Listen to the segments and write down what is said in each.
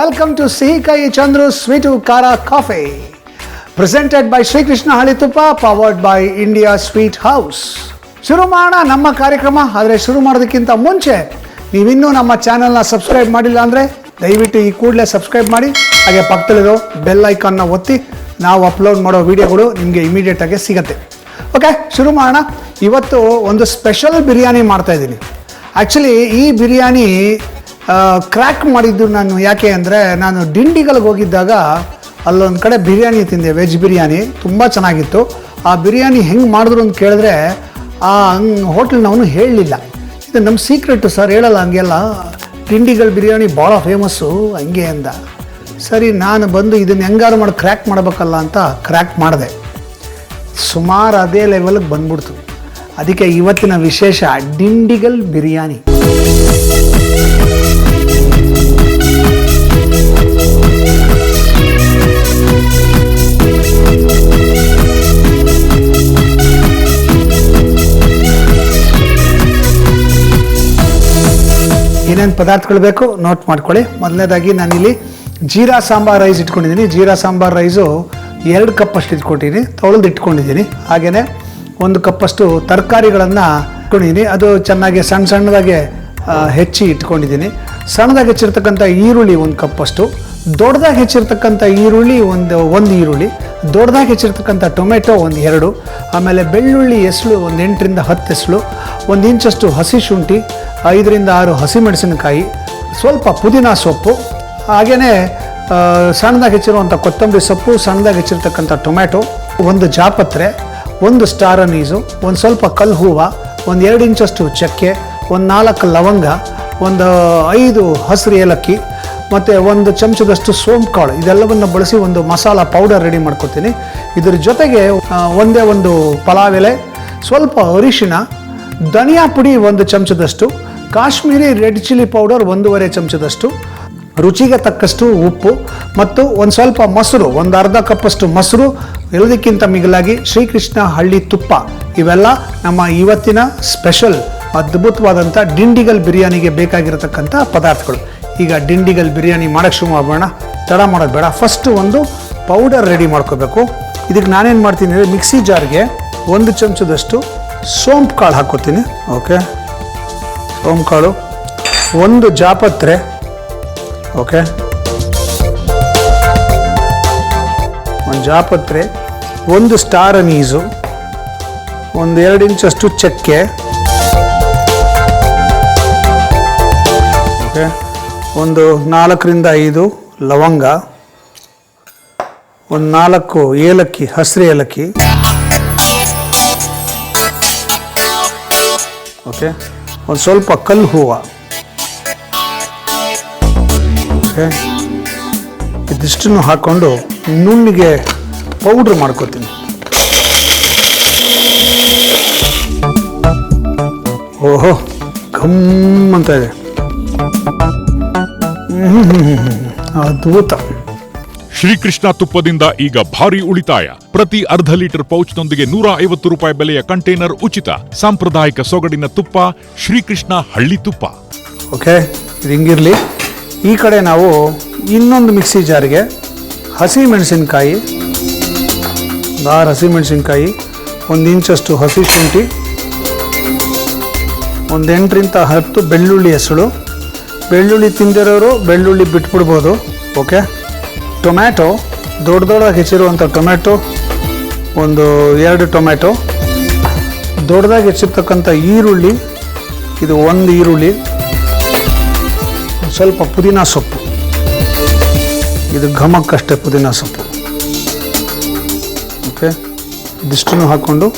Welcome to Sihikai Chandru Sweetu Kara Coffee, presented by Sri Krishna Halli Tuppa, powered by India Sweet House. ಶುರು ಮಾಡೋಣ ನಮ್ಮ ಕಾರ್ಯಕ್ರಮ. ಆದರೆ ಶುರು ಮಾಡೋದಕ್ಕಿಂತ ಮುಂಚೆ ನೀವಿನ್ನೂ ನಮ್ಮ ಚಾನಲ್ನ ಸಬ್ಸ್ಕ್ರೈಬ್ ಮಾಡಿಲ್ಲ ಅಂದರೆ ದಯವಿಟ್ಟು ಈ ಕೂಡಲೇ ಸಬ್ಸ್ಕ್ರೈಬ್ ಮಾಡಿ, ಹಾಗೆ ಪಕ್ಕದಲ್ಲಿರೋ ಬೆಲ್ ಐಕಾನ್ನ ಒತ್ತಿ ನಾವು ಅಪ್ಲೋಡ್ ಮಾಡೋ ವಿಡಿಯೋಗಳು ನಿಮಗೆ ಇಮಿಡಿಯೇಟಾಗಿ ಸಿಗುತ್ತೆ. ಓಕೆ, ಶುರು ಮಾಡೋಣ. ಇವತ್ತು ಒಂದು ಸ್ಪೆಷಲ್ ಬಿರಿಯಾನಿ ಮಾಡ್ತಾಯಿದ್ದೀನಿ. ಆ್ಯಕ್ಚುಲಿ ಈ ಬಿರಿಯಾನಿ ಕ್ರ್ಯಾಕ್ ಮಾಡಿದ್ದು ನಾನು ಯಾಕೆ ಅಂದರೆ, ನಾನು ದಿಂಡಿಗಳಿಗೆ ಹೋಗಿದ್ದಾಗ ಅಲ್ಲೊಂದು ಕಡೆ ಬಿರಿಯಾನಿ ತಿಂದೆ, ವೆಜ್ ಬಿರಿಯಾನಿ ತುಂಬ ಚೆನ್ನಾಗಿತ್ತು. ಆ ಬಿರಿಯಾನಿ ಹೆಂಗೆ ಮಾಡಿದ್ರು ಅಂತ ಕೇಳಿದ್ರೆ ಆ ಹೋಟೆಲ್ನವನು ಹೇಳಲಿಲ್ಲ. ಇದು ನಮ್ಮ ಸೀಕ್ರೆಟು ಸರ್, ಹೇಳಲ್ಲ ಹಂಗೆಲ್ಲ, ದಿಂಡಿಗಳ ಬಿರಿಯಾನಿ ಭಾಳ ಫೇಮಸ್ಸು ಹಂಗೆ ಅಂದ. ಸರಿ, ನಾನು ಬಂದು ಇದನ್ನು ಹೆಂಗಾರು ಮಾಡಿ ಕ್ರ್ಯಾಕ್ ಮಾಡಬೇಕಲ್ಲ ಅಂತ ಕ್ರ್ಯಾಕ್ ಮಾಡಿದೆ. ಸುಮಾರು ಅದೇ ಲೆವೆಲ್ಗೆ ಬಂದ್ಬಿಡ್ತು. ಅದಕ್ಕೆ ಇವತ್ತಿನ ವಿಶೇಷ ದಿಂಡಿಗಲ್ ಬಿರಿಯಾನಿ. ಏನೇನು ಪದಾರ್ಥಗಳು ಬೇಕು ನೋಟ್ ಮಾಡ್ಕೊಳ್ಳಿ. ಮೊದಲನೇದಾಗಿ ನಾನಿಲ್ಲಿ ಜೀರಾ ಸಾಂಬಾರ್ ರೈಸ್ ಇಟ್ಕೊಂಡಿದ್ದೀನಿ. ಜೀರಾ ಸಾಂಬಾರ್ ರೈಸು 2 ಕಪ್ಪಷ್ಟು ಇಟ್ಕೊಟ್ಟಿದ್ದೀನಿ, ತೊಳೆದು ಇಟ್ಕೊಂಡಿದ್ದೀನಿ. ಹಾಗೆಯೇ 1 ಕಪ್ಪಷ್ಟು ತರಕಾರಿಗಳನ್ನು ಇಟ್ಕೊಂಡಿದ್ದೀನಿ, ಅದು ಚೆನ್ನಾಗಿ ಸಣ್ಣದಾಗೆ ಹೆಚ್ಚಿ ಇಟ್ಕೊಂಡಿದ್ದೀನಿ. ಸಣ್ಣದಾಗಿ ಹೆಚ್ಚಿರ್ತಕ್ಕಂಥ ಈರುಳ್ಳಿ 1 ಕಪ್ಪಷ್ಟು, ದೊಡ್ಡದಾಗಿ ಹೆಚ್ಚಿರ್ತಕ್ಕಂಥ ಈರುಳ್ಳಿ ಒಂದು ಈರುಳ್ಳಿ, ದೊಡ್ಡದಾಗಿ ಹೆಚ್ಚಿರ್ತಕ್ಕಂಥ ಟೊಮೆಟೊ 2, ಆಮೇಲೆ ಬೆಳ್ಳುಳ್ಳಿ ಎಸಳು 8 ರಿಂದ 10 ಎಸಳು, 1 ಇಂಚಷ್ಟು ಹಸಿ ಶುಂಠಿ, 5 ರಿಂದ 6 ಹಸಿಮೆಣಸಿನಕಾಯಿ, ಸ್ವಲ್ಪ ಪುದೀನ ಸೊಪ್ಪು, ಹಾಗೆಯೇ ಸಣ್ಣದಾಗಿ ಹೆಚ್ಚಿರುವಂಥ ಕೊತ್ತಂಬರಿ ಸೊಪ್ಪು, ಸಣ್ಣದಾಗಿ ಹೆಚ್ಚಿರ್ತಕ್ಕಂಥ ಟೊಮೆಟೊ, 1 ಜಾಪತ್ರೆ, 1 ಸ್ಟಾರ್ ಅನೀಸು, 1 ಸ್ವಲ್ಪ ಕಲ್ಲು ಹೂವು, 2 ಇಂಚಷ್ಟು ಚಕ್ಕೆ, 4 ಲವಂಗ, 5 ಹಸಿರು ಏಲಕ್ಕಿ ಮತ್ತು 1 ಚಮಚದಷ್ಟು ಸೋಂಪು ಕಾಳು. ಇದೆಲ್ಲವನ್ನು ಬಳಸಿ ಒಂದು ಮಸಾಲ ಪೌಡರ್ ರೆಡಿ ಮಾಡ್ಕೊತೀನಿ. ಇದರ ಜೊತೆಗೆ ಒಂದು ಪಲಾವ್ ಎಲೆ, ಸ್ವಲ್ಪ ಅರಿಶಿಣ, ಧನಿಯಾ ಪುಡಿ 1 ಚಮಚದಷ್ಟು, ಕಾಶ್ಮೀರಿ ರೆಡ್ ಚಿಲ್ಲಿ ಪೌಡರ್ 1.5 ಚಮಚದಷ್ಟು, ರುಚಿಗೆ ತಕ್ಕಷ್ಟು ಉಪ್ಪು ಮತ್ತು 1 ಸ್ವಲ್ಪ ಮೊಸರು, 1 ಅರ್ಧ ಕಪ್ಪಷ್ಟು ಮೊಸರು, ಎಲ್ಲದಕ್ಕಿಂತ ಮಿಗಿಲಾಗಿ ಶ್ರೀಕೃಷ್ಣ ಹಳ್ಳಿ ತುಪ್ಪ. ಇವೆಲ್ಲ ನಮ್ಮ ಇವತ್ತಿನ ಸ್ಪೆಷಲ್ ಅದ್ಭುತವಾದಂಥ ದಿಂಡಿಗಲ್ ಬಿರಿಯಾನಿಗೆ ಬೇಕಾಗಿರತಕ್ಕಂಥ ಪದಾರ್ಥಗಳು. ಈಗ ದಿಂಡಿಗಲ್ ಬಿರಿಯಾನಿ ಮಾಡೋಕ್ಕೆ ಶುರು ಮಾಡೋಣ. ತಡ ಮಾಡೋದು ಬೇಡ. ಫಸ್ಟು ಒಂದು ಪೌಡರ್ ರೆಡಿ ಮಾಡ್ಕೋಬೇಕು. ಇದಕ್ಕೆ ನಾನೇನು ಮಾಡ್ತೀನಿ ಅಂದರೆ, ಮಿಕ್ಸಿ ಜಾರ್ಗೆ 1 ಚಮಚದಷ್ಟು ಸೋಂಪು ಕಾಳು ಹಾಕ್ಕೋತೀನಿ. ಓಕೆ, ಸೋಂಪು ಕಾಳು, 1 ಜಾಪತ್ರೆ, ಓಕೆ, 1 ಜಾಪತ್ರೆ, 1 ಸ್ಟಾರ್ ಅನೀಸು, 2 ಇಂಚಷ್ಟು ಚಕ್ಕೆ, ಓಕೆ, 4 ರಿಂದ 5 ಲವಂಗ, 4 ಏಲಕ್ಕಿ, ಹಸಿರು ಏಲಕ್ಕಿ, ಓಕೆ, 1 ಸ್ವಲ್ಪ ಕಲ್ಲು ಹೂವು, ಓಕೆ. ಇದಿಷ್ಟನ್ನು ಹಾಕ್ಕೊಂಡು ನುಣ್ಣಿಗೆ ಪೌಡ್ರ್ ಮಾಡ್ಕೋತೀನಿ. ಓಹೋ, ಘಮ್ ಅಂತ ಇದೆ, ಅದ್ಭುತ. ಶ್ರೀಕೃಷ್ಣ ತುಪ್ಪದಿಂದ ಈಗ ಭಾರಿ ಉಳಿತಾಯ. ಪ್ರತಿ ಅರ್ಧ ಲೀಟರ್ ಪೌಚ್ನೊಂದಿಗೆ 150 ರೂಪಾಯಿ ಬೆಲೆಯ ಕಂಟೈನರ್ ಉಚಿತ. ಸಾಂಪ್ರದಾಯಿಕ ಸೊಗಡಿನ ತುಪ್ಪ, ಶ್ರೀಕೃಷ್ಣ ಹಳ್ಳಿ ತುಪ್ಪ. ಓಕೆ, ಇದು ಹಿಂಗಿರಲಿ. ಈ ಕಡೆ ನಾವು ಇನ್ನೊಂದು ಮಿಕ್ಸಿ ಜಾರ್ಗೆ ಹಸಿಮೆಣಸಿನ್ಕಾಯಿ, 6 ಹಸಿಮೆಣಸಿನ್ಕಾಯಿ, 1 ಇಂಚಷ್ಟು ಹಸಿ ಶುಂಠಿ, 8 ರಿಂದ 10 ಬೆಳ್ಳುಳ್ಳಿ ಎಸಳು. ಬೆಳ್ಳುಳ್ಳಿ ತಿಂದಿರೋರು ಬೆಳ್ಳುಳ್ಳಿ ಬಿಟ್ಬಿಡ್ಬೋದು. ಓಕೆ, ಟೊಮ್ಯಾಟೊ, ದೊಡ್ಡದಾಗಿ ಹೆಚ್ಚಿರುವಂಥ ಟೊಮ್ಯಾಟೊ 2 ಟೊಮ್ಯಾಟೊ, ದೊಡ್ಡದಾಗಿ ಹೆಚ್ಚಿರ್ತಕ್ಕಂಥ ಈರುಳ್ಳಿ, ಇದು 1 ಈರುಳ್ಳಿ, ಸ್ವಲ್ಪ ಪುದೀನ ಸೊಪ್ಪು, ಇದು ಘಮಕ್ಕಷ್ಟೇ ಪುದೀನ ಸೊಪ್ಪು. ಓಕೆ, ಇದಿಷ್ಟನ್ನು ಹಾಕ್ಕೊಂಡು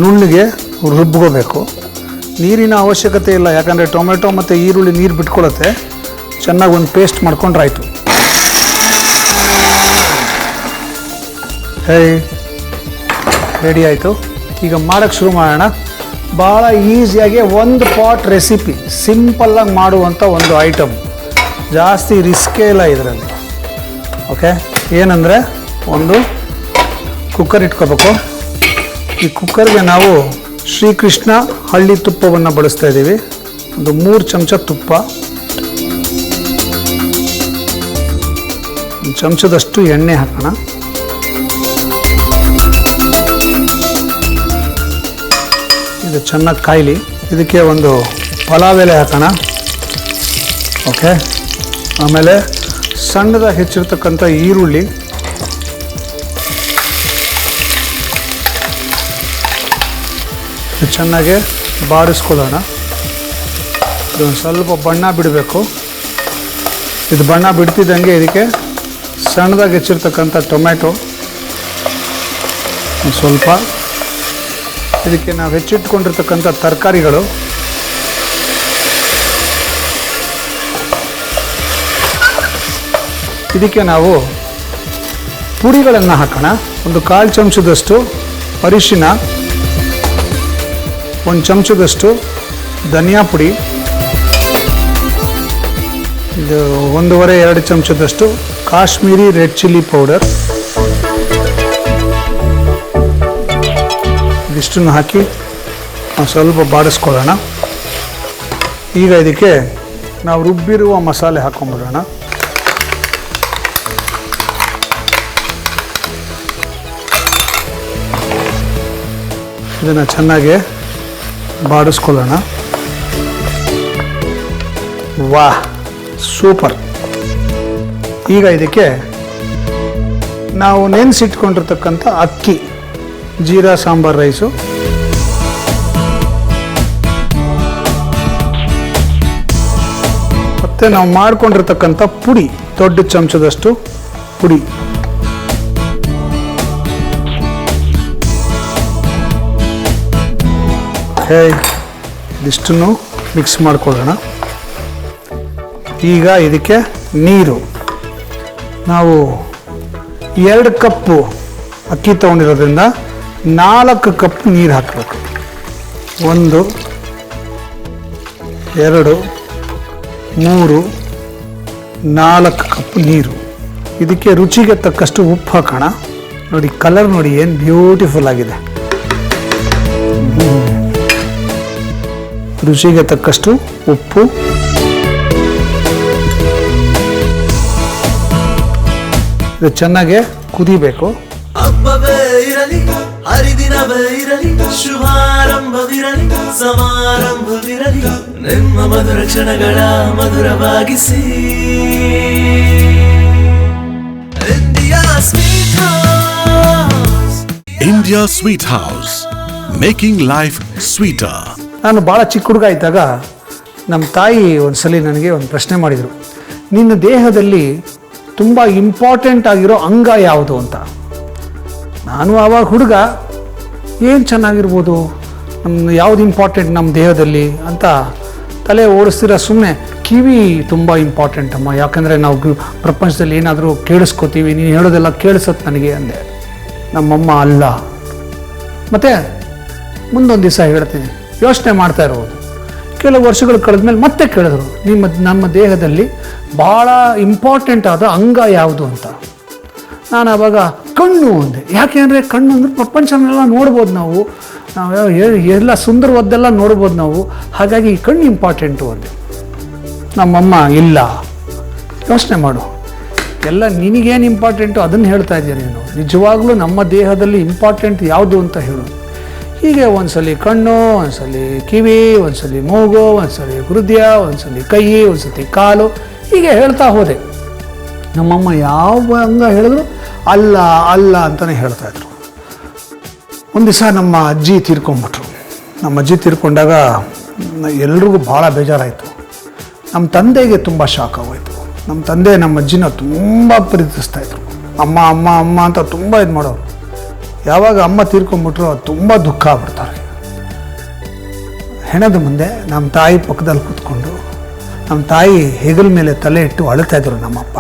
ನುಣ್ಣಿಗೆ ರುಬ್ಕೋಬೇಕು. ನೀರಿನ ಅವಶ್ಯಕತೆ ಇಲ್ಲ, ಯಾಕಂದರೆ ಟೊಮೆಟೊ ಮತ್ತು ಈರುಳ್ಳಿ ನೀರು ಬಿಟ್ಕೊಳ್ಳುತ್ತೆ. ಚೆನ್ನಾಗಿ ಒಂದು ಪೇಸ್ಟ್ ಮಾಡ್ಕೊಂಡ್ರಾಯ್ತು. ರೆಡಿ ಆಯಿತು. ಈಗ ಮಾಡೋಕ್ಕೆ ಶುರು ಮಾಡೋಣ. ಭಾಳ ಈಸಿಯಾಗಿ 1 ಪಾಟ್ ರೆಸಿಪಿ, ಸಿಂಪಲ್ಲಾಗಿ ಮಾಡುವಂಥ ಒಂದು ಐಟಮ್, ಜಾಸ್ತಿ ರಿಸ್ಕೇ ಇಲ್ಲ ಇದರಲ್ಲಿ. ಓಕೆ, ಏನಂದರೆ ಒಂದು ಕುಕ್ಕರ್ ಇಟ್ಕೋಬೇಕು. ಈ ಕುಕ್ಕರ್ಗೆ ನಾವು ಶ್ರೀಕೃಷ್ಣ ಹಳ್ಳಿ ತುಪ್ಪವನ್ನು ಬಳಸ್ತಾ ಇದ್ದೀವಿ. 3 ಚಮಚ ತುಪ್ಪ, ಒಂದು ಚಮಚದಷ್ಟು ಎಣ್ಣೆ ಹಾಕೋಣ. ಇದು ಚೆನ್ನಾಗಿ ಕಾಯಲಿ. ಇದಕ್ಕೆ ಒಂದು ಪಲಾವ್ ಎಲೆ ಹಾಕೋಣ. ಓಕೆ, ಆಮೇಲೆ ಸಣ್ಣದಾಗಿ ಹೆಚ್ಚಿರ್ತಕ್ಕಂಥ ಈರುಳ್ಳಿ, ಚೆನ್ನಾಗಿ ಬಾಡಿಸ್ಕೊಳ್ಳೋಣ. ಇದು ಸ್ವಲ್ಪ ಬಣ್ಣ ಬಿಡಬೇಕು. ಇದು ಬಣ್ಣ ಬಿಡ್ತಿದ್ದಂಗೆ ಇದಕ್ಕೆ ಸಣ್ಣದಾಗಿ ಹೆಚ್ಚಿರ್ತಕ್ಕಂಥ ಟೊಮೆಟೊ ಸ್ವಲ್ಪ, ಇದಕ್ಕೆ ನಾವು ಹೆಚ್ಚಿಟ್ಕೊಂಡಿರ್ತಕ್ಕಂಥ ತರಕಾರಿಗಳು, ಇದಕ್ಕೆ ನಾವು ಪುಡಿಗಳನ್ನು ಹಾಕೋಣ. ಒಂದು 1/4 ಚಮಚದಷ್ಟು ಅರಿಶಿನ, 1 ಚಮಚದಷ್ಟು ಧನಿಯಾ ಪುಡಿ, ಇದು 1.5-2 ಚಮಚದಷ್ಟು ಕಾಶ್ಮೀರಿ ರೆಡ್ ಚಿಲ್ಲಿ ಪೌಡರ್, ಇದಿಷ್ಟನ್ನು ಹಾಕಿ ಸ್ವಲ್ಪ ಬಾಡಿಸ್ಕೊಳ್ಳೋಣ. ಈಗ ಇದಕ್ಕೆ ನಾವು ರುಬ್ಬಿರುವ ಮಸಾಲೆ ಹಾಕೊಂಡ್ಬಿಡೋಣ. ಇದನ್ನು ಚೆನ್ನಾಗಿ ಬಾಡಿಸ್ಕೊಳ್ಳೋಣ. ವಾಹ್, ಸೂಪರ್. ಈಗ ಇದಕ್ಕೆ ನಾವು ನೆನೆಸಿಟ್ಕೊಂಡಿರ್ತಕ್ಕಂಥ ಅಕ್ಕಿ, ಜೀರಾ ಸಾಂಬಾರ್ ರೈಸು, ಮತ್ತು ನಾವು ಮಾಡ್ಕೊಂಡಿರ್ತಕ್ಕಂಥ ಪುಡಿ, ದೊಡ್ಡ ಚಮಚದಷ್ಟು ಪುಡಿ, ಇದಿಷ್ಟನ್ನು ಮಿಕ್ಸ್ ಮಾಡ್ಕೊಳ್ಳೋಣ. ಈಗ ಇದಕ್ಕೆ ನೀರು, ನಾವು 2 ಕಪ್ಪು ಅಕ್ಕಿ ತೊಗೊಂಡಿರೋದ್ರಿಂದ 4 ಕಪ್ ನೀರು ಹಾಕಬೇಕು. 1, 2, 3, 4 ಕಪ್ ನೀರು. ಇದಕ್ಕೆ ರುಚಿಗೆ ತಕ್ಕಷ್ಟು ಉಪ್ಪು ಹಾಕೋಣ. ನೋಡಿ, ಕಲರ್ ನೋಡಿ ಏನು ಬ್ಯೂಟಿಫುಲ್ ಆಗಿದೆ. ರುಚಿಗೆ ತಕ್ಕಷ್ಟು ಉಪ್ಪು, ಇದು ಚೆನ್ನಾಗಿ ಕುದಿಬೇಕು. ಹಬ್ಬವೇ ಇರಲಿ, ಹರಿದಿನವೇ ಇರಲಿ, ಶುಭಾರಂಭವಿರಲಿ, ಸಮಾರಂಭವಿರಲಿ, ನಿಮ್ಮ ಮಧುರ ಕ್ಷಣಗಳ ಮಧುರವಾಗಿಸಿ. India Sweet House. India Sweet House, making life sweeter. ನಾನು ಭಾಳ ಚಿಕ್ಕ ಹುಡುಗ ಇದ್ದಾಗ ನಮ್ಮ ತಾಯಿ ಒಂದ್ಸಲಿ ನನಗೆ ಒಂದು ಪ್ರಶ್ನೆ ಮಾಡಿದರು, ನಿನ್ನ ದೇಹದಲ್ಲಿ ತುಂಬ ಇಂಪಾರ್ಟೆಂಟ್ ಆಗಿರೋ ಅಂಗ ಯಾವುದು ಅಂತ. ನಾನು ಆವಾಗ ಹುಡುಗ, ಏನು ಚೆನ್ನಾಗಿರ್ಬೋದು, ಯಾವುದು ಇಂಪಾರ್ಟೆಂಟ್ ನಮ್ಮ ದೇಹದಲ್ಲಿ ಅಂತ ತಲೆ ಓಡಿಸ್ತೀರ. ಸುಮ್ಮನೆ ಕಿವಿ ತುಂಬ ಇಂಪಾರ್ಟೆಂಟ್ ಅಮ್ಮ, ಯಾಕಂದರೆ ನಾವು ಪ್ರಪಂಚದಲ್ಲಿ ಏನಾದರೂ ಕೇಳಿಸ್ಕೋತೀವಿ, ನೀನು ಹೇಳೋದೆಲ್ಲ ಕೇಳಿಸತ್ತೆ ನನಗೆ ಅಂದೆ. ನಮ್ಮಮ್ಮ ಅಲ್ಲ. ಮತ್ತು ಮುಂದೊಂದು ದಿವಸ ಹೇಳ್ತೀನಿ, ಯೋಚನೆ ಮಾಡ್ತಾ ಇರೋದು. ಕೆಲವು ವರ್ಷಗಳು ಕಳೆದ್ಮೇಲೆ ಮತ್ತೆ ಕೇಳಿದ್ರು, ನಮ್ಮ ದೇಹದಲ್ಲಿ ಭಾಳ ಇಂಪಾರ್ಟೆಂಟ್ ಆದ ಅಂಗ ಯಾವುದು ಅಂತ. ನಾನು ಆವಾಗ ಕಣ್ಣು ಅಂದೆ. ಯಾಕೆ ಅಂದರೆ ಕಣ್ಣು ಅಂದರೆ ಪ್ರಪಂಚನೆಲ್ಲ ನೋಡ್ಬೋದು ನಾವು ಎಲ್ಲ ಸುಂದರವಾದ್ದೆಲ್ಲ ನೋಡ್ಬೋದು ನಾವು, ಹಾಗಾಗಿ ಕಣ್ಣು ಇಂಪಾರ್ಟೆಂಟು ಅಂದೆ. ನಮ್ಮಮ್ಮ ಇಲ್ಲ, ಯೋಚನೆ ಮಾಡು, ಎಲ್ಲ ನಿನಗೇನು ಇಂಪಾರ್ಟೆಂಟು ಅದನ್ನು ಹೇಳ್ತಾ ಇದೆಯಾ ನೀನು, ನಿಜವಾಗ್ಲೂ ನಮ್ಮ ದೇಹದಲ್ಲಿ ಇಂಪಾರ್ಟೆಂಟ್ ಯಾವುದು ಅಂತ ಹೇಳು. ಹೀಗೆ ಒಂದ್ಸಲಿ ಕಣ್ಣು, ಒಂದ್ಸಲಿ ಕಿವಿ, ಒಂದ್ಸಲಿ ಮೂಗು, ಒಂದ್ಸಲಿ ಹೃದಯ, ಒಂದ್ಸಲಿ ಕೈ, ಒಂದ್ಸತಿ ಕಾಲು, ಹೀಗೆ ಹೇಳ್ತಾ ಹೋದೆ. ನಮ್ಮಮ್ಮ ಯಾವ ಅಂಗ ಹೇಳಿದ್ರು ಅಲ್ಲ ಅಲ್ಲ ಅಂತಲೇ ಹೇಳ್ತಾಯಿದ್ರು. ಒಂದು ದಿವಸ ನಮ್ಮ ಅಜ್ಜಿ ತೀರ್ಕೊಂಡ್ಬಿಟ್ರು. ನಮ್ಮ ಅಜ್ಜಿ ತೀರ್ಕೊಂಡಾಗ ಎಲ್ರಿಗೂ ಭಾಳ ಬೇಜಾರಾಯಿತು. ನಮ್ಮ ತಂದೆಗೆ ತುಂಬ ಶಾಕ್ ಆಗೋಯ್ತು. ನಮ್ಮ ತಂದೆ ನಮ್ಮ ಅಜ್ಜಿನ ತುಂಬ ಪ್ರೀತಿಸ್ತಾಯಿದ್ರು. ಅಮ್ಮ ಅಮ್ಮ ಅಮ್ಮ ಅಂತ ತುಂಬ ಇದು ಮಾಡೋರು. ಯಾವಾಗ ಅಮ್ಮ ತೀರ್ಕೊಂಡ್ಬಿಟ್ರು ತುಂಬ ದುಃಖ ಆಗ್ಬಿಡ್ತಾರೆ. ಹೆಣದ ಮುಂದೆ ನಮ್ಮ ತಾಯಿ ಪಕ್ಕದಲ್ಲಿ ಕೂತ್ಕೊಂಡು ನಮ್ಮ ತಾಯಿ ಹೆಗಲ ಮೇಲೆ ತಲೆ ಇಟ್ಟು ಅಳ್ತಾಯಿದ್ರು ನಮ್ಮಪ್ಪ.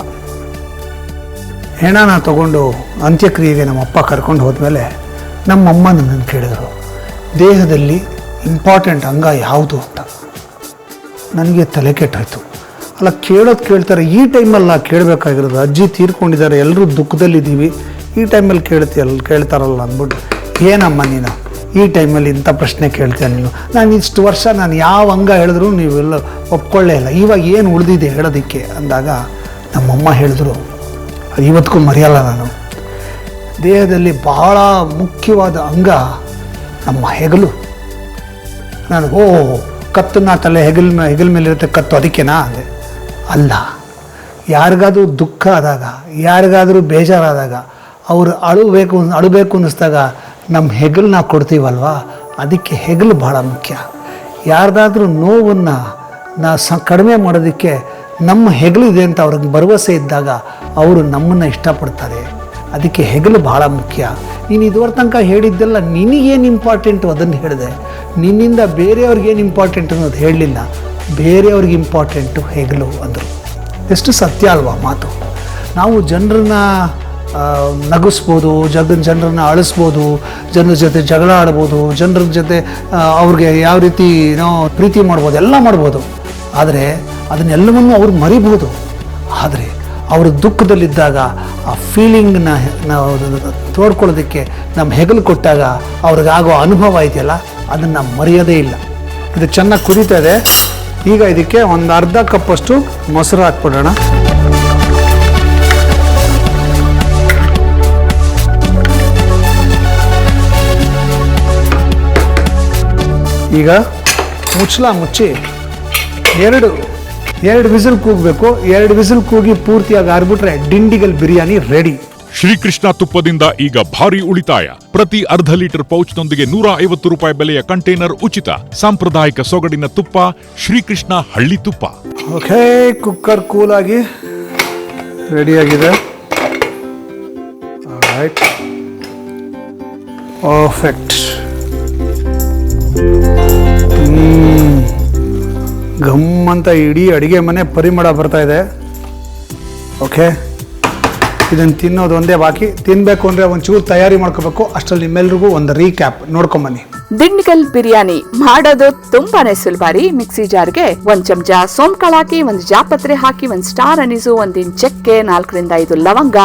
ಹೆಣನ ತಗೊಂಡು ಅಂತ್ಯಕ್ರಿಯೆಗೆ ನಮ್ಮಪ್ಪ ಕರ್ಕೊಂಡು ಹೋದ್ಮೇಲೆ ನಮ್ಮಮ್ಮ ನನ್ನನ್ನು ಕೇಳಿದರು, ದೇಹದಲ್ಲಿ ಇಂಪಾರ್ಟೆಂಟ್ ಅಂಗ ಯಾವುದು ಅಂತ. ನನಗೆ ತಲೆ ಕೆಟ್ಟೋಯ್ತು. ಅಲ್ಲ, ಕೇಳೋದು ಕೇಳ್ತಾರೆ, ಈ ಟೈಮಲ್ಲ ಕೇಳಬೇಕಾಗಿರೋದು. ಅಜ್ಜಿ ತೀರ್ಕೊಂಡಿದ್ದಾರೆ, ಎಲ್ಲರೂ ದುಃಖದಲ್ಲಿದ್ದೀವಿ, ಈ ಟೈಮಲ್ಲಿ ಕೇಳ್ತಾರಲ್ಲ ಅಂದ್ಬಿಟ್ಟು, ಏನಮ್ಮ ನೀನು ಈ ಟೈಮಲ್ಲಿ ಇಂಥ ಪ್ರಶ್ನೆ ಕೇಳ್ತೀಯ ನೀನು? ನಾನು ಇಷ್ಟು ವರ್ಷ ನಾನು ಯಾವ ಅಂಗ ಹೇಳಿದ್ರು ನೀವೆಲ್ಲ ಒಪ್ಕೊಳ್ಳೇ ಇಲ್ಲ, ಇವಾಗ ಏನು ಉಳಿದಿದೆ ಹೇಳೋದಕ್ಕೆ ಅಂದಾಗ ನಮ್ಮಮ್ಮ ಹೇಳಿದ್ರು, ಅದು ಇವತ್ತಿಗೂ ಮರೆಯಲ್ಲ ನಾನು. ದೇಹದಲ್ಲಿ ಬಹಳ ಮುಖ್ಯವಾದ ಅಂಗ ನಮ್ಮ ಹೆಗಲು. ನಾನು ಕತ್ತನ್ನ ತಲೆ ಹೆಗಲ ಮೇಲಿರುತ್ತೆ ಕತ್ತು ಅದಕ್ಕೇನಾ ಅಂದೆ. ಅಲ್ಲ, ಯಾರಿಗಾದ್ರೂ ದುಃಖ ಆದಾಗ, ಯಾರಿಗಾದರೂ ಬೇಜಾರಾದಾಗ, ಅವರು ಅಳಬೇಕು ಅನ್ನಿಸ್ದಾಗ ನಮ್ಮ ಹೆಗಲನ್ನ ಕೊಡ್ತೀವಲ್ವ, ಅದಕ್ಕೆ ಹೆಗಲು ಬಹಳ ಮುಖ್ಯ. ಯಾರ್ದಾದ್ರೂ ನೋವನ್ನು ಕಡಿಮೆ ಮಾಡೋದಕ್ಕೆ ನಮ್ಮ ಹೆಗಲಿದೆ ಅಂತ ಅವ್ರಿಗೆ ಭರವಸೆ ಇದ್ದಾಗ ಅವರು ನಮ್ಮನ್ನು ಇಷ್ಟಪಡ್ತಾರೆ. ಅದಕ್ಕೆ ಹೆಗಲು ಬಹಳ ಮುಖ್ಯ. ನೀನು ಇದುವರೆ ತನಕ ಹೇಳಿದ್ದೆಲ್ಲ ನಿನಗೇನು ಇಂಪಾರ್ಟೆಂಟು ಅದನ್ನು ಹೇಳಿದೆ, ನಿನ್ನಿಂದ ಬೇರೆಯವ್ರಿಗೇನು ಇಂಪಾರ್ಟೆಂಟ್ ಅನ್ನೋದು ಹೇಳಲಿಲ್ಲ. ಬೇರೆಯವ್ರಿಗೆ ಇಂಪಾರ್ಟೆಂಟು ಹೆಗಲು ಅಂದರು. ಎಷ್ಟು ಸತ್ಯ ಅಲ್ವಾ ಮಾತು. ನಾವು ಜನರನ್ನ ನಗಿಸ್ಬೋದು, ಜನರನ್ನು ಅಳಿಸ್ಬೋದು, ಜನರ ಜೊತೆ ಜಗಳ ಆಡ್ಬೋದು, ಜನರ ಜೊತೆ ಅವ್ರಿಗೆ ಯಾವ ರೀತಿ ಪ್ರೀತಿ ಮಾಡ್ಬೋದು, ಎಲ್ಲ ಮಾಡ್ಬೋದು. ಆದರೆ ಅದನ್ನೆಲ್ಲವನ್ನೂ ಅವ್ರು ಮರಿಬೋದು. ಆದರೆ ಅವರು ದುಃಖದಲ್ಲಿದ್ದಾಗ ಆ ಫೀಲಿಂಗ್ನ ನಾವು ತೋಡ್ಕೊಳ್ಳೋದಕ್ಕೆ ನಮ್ಮ ಹೆಗಲು ಕೊಟ್ಟಾಗ ಅವ್ರಿಗಾಗೋ ಅನುಭವ ಇದೆಯಲ್ಲ, ಅದನ್ನು ಮರೆಯೋದೇ ಇಲ್ಲ. ಇದು ಚೆನ್ನಾಗಿ ಕುದೀತಾ ಇದೆ. ಈಗ ಇದಕ್ಕೆ ಒಂದು ಅರ್ಧ ಕಪ್ಪಷ್ಟು ಮೊಸರು ಹಾಕ್ಬಿಡೋಣ. ಈಗ ಮುಚ್ಚಳ ಮುಚ್ಚಿ ಎರಡು ವಿಸಿಲ್ ಕೂಗಬೇಕು. 2 ವಿಸಿಲ್ ಕೂಗಿ ಪೂರ್ತಿಯಾಗಿ ಆರ್ಬಿಟ್ರೆ ದಿಂಡಿಗಲ್ ಬಿರಿಯಾನಿ ರೆಡಿ. ಶ್ರೀಕೃಷ್ಣ ತುಪ್ಪದಿಂದ ಈಗ ಭಾರಿ ಉಳಿತಾಯ. ಪ್ರತಿ ಅರ್ಧ ಲೀಟರ್ ಪೌಚ್ನೊಂದಿಗೆ 150 ರೂಪಾಯಿ ಬೆಲೆಯ ಕಂಟೈನರ್ ಉಚಿತ. ಸಾಂಪ್ರದಾಯಿಕ ಸೊಗಡಿನ ತುಪ್ಪ ಶ್ರೀಕೃಷ್ಣ ಹಳ್ಳಿ ತುಪ್ಪ. ಓಕೆ, ಕುಕ್ಕರ್ ಕೂಲಾಗಿ ರೆಡಿಯಾಗಿದೆ. Right, perfect. ಘಮ್ ಅಂತ ಇಡೀ ಅಡುಗೆ ಮನೆ ಪರಿಮಳ ಬರ್ತಾ ಇದೆ. ಓಕೆ, ಇದನ್ನು ತಿನ್ನೋದು ಒಂದೇ ಬಾಕಿ. ತಿನ್ನಬೇಕು ಅಂದರೆ ಒಂಚೂರು ತಯಾರಿ ಮಾಡ್ಕೋಬೇಕು. ಅಷ್ಟರಲ್ಲಿ ನಿಮ್ಮೆಲ್ರಿಗೂ ಒಂದು ರೀಕ್ಯಾಪ್ ನೋಡ್ಕೊಂಬನ್ನಿ. ದಿಂಡಿಗಲ್ ಬಿರಿಯಾನಿ ಮಾಡೋದು ತುಂಬಾನೇ ಸುಲಭ ರೀ. ಮಿಕ್ಸಿ ಜಾರ್ಗೆ 1 ಚಮಚ ಸೋಂಕಾಳು ಹಾಕಿ, 1 ಜಾಪತ್ರೆ ಹಾಕಿ, 1 ಸ್ಟಾರ್ ಅನಿಸು, 1 ಇಂಚ್ ಚಕ್ಕೆ, 4 ರಿಂದ 5 ಲವಂಗ,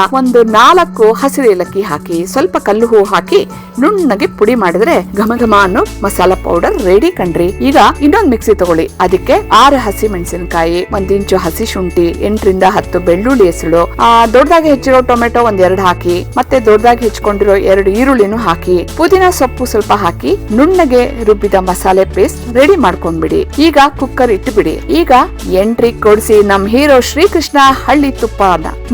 4 ಹಸಿರು ಏಲಕ್ಕಿ ಹಾಕಿ, ಸ್ವಲ್ಪ ಕಲ್ಲು ಹೂ ಹಾಕಿ ನುಣ್ಣಗೆ ಪುಡಿ ಮಾಡಿದ್ರೆ ಘಮ ಘಮ ಅನ್ನೋ ಮಸಾಲಾ ಪೌಡರ್ ರೆಡಿ ಕಣ್ರಿ. ಈಗ ಇನ್ನೊಂದು ಮಿಕ್ಸಿ ತಗೊಳ್ಳಿ. ಅದಕ್ಕೆ 6 ಹಸಿ ಮೆಣಸಿನಕಾಯಿ, 1 ಇಂಚು ಹಸಿ ಶುಂಠಿ, 8 ರಿಂದ 10 ಬೆಳ್ಳುಳ್ಳಿ ಹೆಸಳು, ದೊಡ್ಡದಾಗಿ ಹೆಚ್ಚಿರೋ ಟೊಮೆಟೊ 2 ಹಾಕಿ, ಮತ್ತೆ ದೊಡ್ಡದಾಗಿ ಹೆಚ್ಚಿಕೊಂಡಿರೋ 2 ಈರುಳ್ಳಿನೂ ಹಾಕಿ, ಪುದೀನ ಸೊಪ್ಪು ಸ್ವಲ್ಪ ಹಾಕಿ ನುಣ್ಣಗೆ ರುಬ್ಬಿದ ಮಸಾಲೆ ಪೇಸ್ಟ್ ರೆಡಿ ಮಾಡ್ಕೊಂಡ್ಬಿಡಿ. ಈಗ ಕುಕ್ಕರ್ ಇಟ್ಟುಬಿಡಿ. ಈಗ ಎಂಟ್ರಿ ಕೊಡಿಸಿ ನಮ್ ಹೀರೋ ಶ್ರೀಕೃಷ್ಣ ಹಳ್ಳಿ ತುಪ್ಪ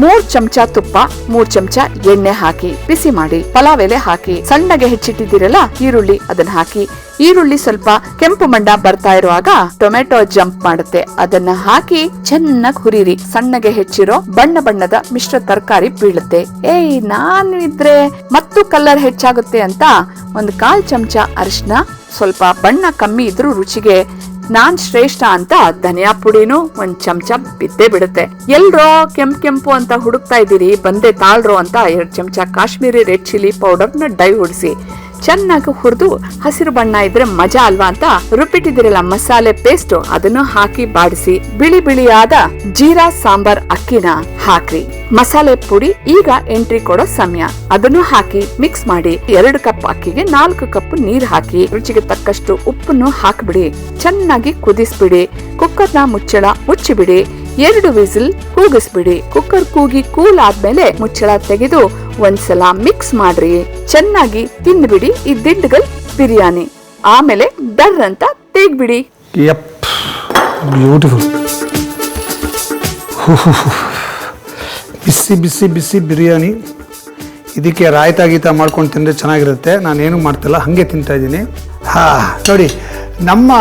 3 ಚಮಚ ತುಪ್ಪ, 3 ಚಮಚ ಎಣ್ಣೆ ಹಾಕಿ ಬಿಸಿ ಮಾಡಿ, ಪಲಾವ್ ಎಲೆ ಹಾಕಿ, ಸಣ್ಣಗೆ ಹೆಚ್ಚಿಟ್ಟಿದ್ದೀರಲ್ಲ ಈರುಳ್ಳಿ ಅದನ್ನ ಹಾಕಿ. ಈರುಳ್ಳಿ ಸ್ವಲ್ಪ ಕೆಂಪು ಮಂಡ ಬರ್ತಾ ಇರುವಾಗ ಟೊಮೆಟೊ ಜಂಪ್ ಮಾಡುತ್ತೆ, ಅದನ್ನ ಹಾಕಿ ಚೆನ್ನಾಗಿ ಹುರಿರಿ. ಸಣ್ಣಗೆ ಹೆಚ್ಚಿರೋ ಬಣ್ಣದ ಮಿಶ್ರ ತರಕಾರಿ ಬೀಳುತ್ತೆ. ನಾನು ಇದ್ರೆ ಮತ್ತು ಕಲರ್ ಹೆಚ್ಚಾಗುತ್ತೆ ಅಂತ 1/4 ಚಮಚ ಅರಿಶಿನ, ಸ್ವಲ್ಪ ಬಣ್ಣ ಕಮ್ಮಿ ಇದ್ರೂ ರುಚಿಗೆ ನಾನ್ ಶ್ರೇಷ್ಠ ಅಂತ ಧನಿಯಾ ಪುಡಿನೂ 1 ಚಮಚ ಬಿದ್ದೇ ಬಿಡುತ್ತೆ. ಎಲ್ರೋ ಕೆಂಪು ಅಂತ ಹುಡುಕ್ತಾ ಇದ್ದೀರಿ, ಬಂದೆ ತಾಳ್ರೋ ಅಂತ 2 ಚಮಚ ಕಾಶ್ಮೀರಿ ರೆಡ್ ಚಿಲ್ಲಿ ಪೌಡರ್ನ ಡೈ ಹೊಡಿಸಿ ಚೆನ್ನಾಗಿ ಹುರಿದು ಹಸಿರು ಬಣ್ಣ ಇದ್ರೆ ಮಜಾ ಅಲ್ವಾ ಅಂತ ರುಬ್ಬಿಟ್ಟಿದಿರಲ್ಲ ಮಸಾಲೆ ಪೇಸ್ಟ್ ಅದನ್ನು ಹಾಕಿ ಬಾಡಿಸಿ ಬಿಳಿಯಾದ ಜೀರಾ ಸಾಂಬಾರ್ ಅಕ್ಕಿನ ಹಾಕ್ರಿ. ಮಸಾಲೆ ಪುಡಿ ಈಗ ಎಂಟ್ರಿ ಕೊಡೋ ಸಮಯ. ಅದನ್ನು ಹಾಕಿ ಮಿಕ್ಸ್ ಮಾಡಿ. 2 ಕಪ್ ಅಕ್ಕಿಗೆ 4 ಕಪ್ ನೀರ್ ಹಾಕಿ ರುಚಿಗೆ ತಕ್ಕಷ್ಟು ಉಪ್ಪನ್ನು ಹಾಕ್ಬಿಡಿ. ಚೆನ್ನಾಗಿ ಕುದಿಸ್ಬಿಡಿ. ಕುಕ್ಕರ್ನ ಮುಚ್ಚಿಬಿಡಿ. 2 ವಿಸಿಲ್ ಕೂಗಿಸ್ಬಿಡಿ. ಕುಕ್ಕರ್ ಕೂಗಿ ಕೂಲ್ ಆದ್ಮೇಲೆ ಮುಚ್ಚಳ ತೆಗೆದು ಒಂದ್ಸಲ ಮಿಕ್ಸ್ ಮಾಡ್ರಿ. ಚೆನ್ನಾಗಿ ತಿಂದ್ಬಿಡಿ ಈ ದಿಂಡಿಗಲ್ ಬಿರಿಯಾನಿ. ಆಮೇಲೆ ಡರ್ ಅಂತ ತೆಗ್ಬಿಡಿ. ಬ್ಯೂಟಿಫುಲ್. ಬಿಸಿ ಬಿರಿಯಾನಿ. ಇದಕ್ಕೆ ರಾಯ್ತಾ ಗೀತ ಮಾಡ್ಕೊಂಡು ತಿಂದರೆ ಚೆನ್ನಾಗಿರುತ್ತೆ. ನಾನೇನು ಮಾಡ್ತಿಲ್ಲ, ಹಾಗೆ ತಿಂತಾ ಇದ್ದೀನಿ. ನೋಡಿ, ನಮ್ಮ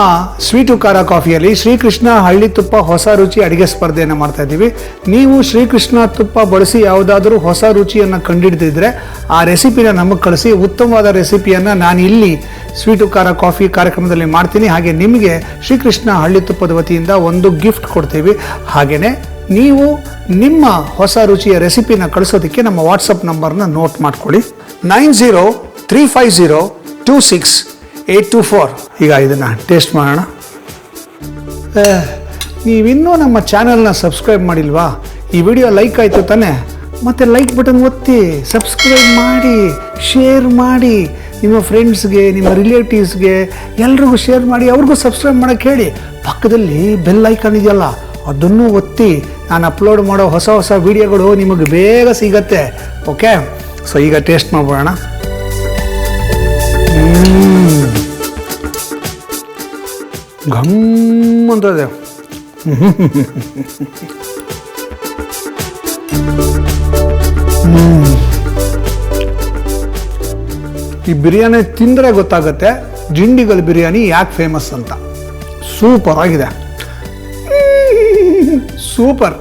ಸ್ವೀಟು ಖಾರ ಕಾಫಿಯಲ್ಲಿ ಶ್ರೀಕೃಷ್ಣ ಹಳ್ಳಿ ತುಪ್ಪ ಹೊಸ ರುಚಿ ಅಡುಗೆ ಸ್ಪರ್ಧೆಯನ್ನು ಮಾಡ್ತಾ ಇದ್ದೀವಿ. ನೀವು ಶ್ರೀಕೃಷ್ಣ ತುಪ್ಪ ಬಳಸಿ ಯಾವುದಾದ್ರೂ ಹೊಸ ರುಚಿಯನ್ನು ಕಂಡುಹಿಡಿದಿದ್ರೆ ಆ ರೆಸಿಪಿನ ನಮಗೆ ಕಳಿಸಿ. ಉತ್ತಮವಾದ ರೆಸಿಪಿಯನ್ನು ನಾನು ಇಲ್ಲಿ ಸ್ವೀಟು ಖಾರ ಕಾಫಿ ಕಾರ್ಯಕ್ರಮದಲ್ಲಿ ಮಾಡ್ತೀನಿ. ಹಾಗೆ ನಿಮಗೆ ಶ್ರೀಕೃಷ್ಣ ಹಳ್ಳಿ ತುಪ್ಪದ ವತಿಯಿಂದ ಒಂದು ಗಿಫ್ಟ್ ಕೊಡ್ತೀವಿ. ಹಾಗೆಯೇ ನೀವು ನಿಮ್ಮ ಹೊಸ ರುಚಿಯ ರೆಸಿಪಿನ ಕಳಿಸೋದಕ್ಕೆ ನಮ್ಮ ವಾಟ್ಸಪ್ ನಂಬರ್ನ ನೋಟ್ ಮಾಡ್ಕೊಳ್ಳಿ. 9035026824. ಈಗ ಇದನ್ನು ಟೇಸ್ಟ್ ಮಾಡೋಣ. ನೀವಿನ್ನೂ ನಮ್ಮ ಚಾನಲ್ನ ಸಬ್ಸ್ಕ್ರೈಬ್ ಮಾಡಿಲ್ವಾ? ಈ ವಿಡಿಯೋ ಲೈಕ್ ಆಯಿತು ತಾನೆ? ಮತ್ತು ಲೈಕ್ ಬಟನ್ ಒತ್ತಿ, ಸಬ್ಸ್ಕ್ರೈಬ್ ಮಾಡಿ, ಶೇರ್ ಮಾಡಿ. ನಿಮ್ಮ ಫ್ರೆಂಡ್ಸ್ಗೆ, ನಿಮ್ಮ ರಿಲೇಟಿವ್ಸ್ಗೆ ಎಲ್ರಿಗೂ ಶೇರ್ ಮಾಡಿ. ಅವ್ರಿಗೂ ಸಬ್ಸ್ಕ್ರೈಬ್ ಮಾಡೋಕ್ಕೆ ಹೇಳಿ. ಪಕ್ಕದಲ್ಲಿ ಬೆಲ್ ಐಕಾನ್ ಇದೆಯಲ್ಲ, ಅದನ್ನು ಒತ್ತಿ ನಾನು ಅಪ್ಲೋಡ್ ಮಾಡೋ ಹೊಸ ಹೊಸ ವಿಡಿಯೋಗಳು ನಿಮಗೆ ಬೇಗ ಸಿಗತ್ತೆ. ಓಕೆ, ಸೊ ಈಗ ಟೇಸ್ಟ್ ಮಾಡ್ಬೋಣ. ಘಮ್ ಅಂತದೆ. ಈ ಬಿರಿಯಾನಿ ತಿಂದರೆ ಗೊತ್ತಾಗುತ್ತೆ ಜಿಂಡಿಗಲ್ ಬಿರಿಯಾನಿ ಯಾಕೆ ಫೇಮಸ್ ಅಂತ. ಸೂಪರ್ ಆಗಿದೆ, ಸೂಪರ್.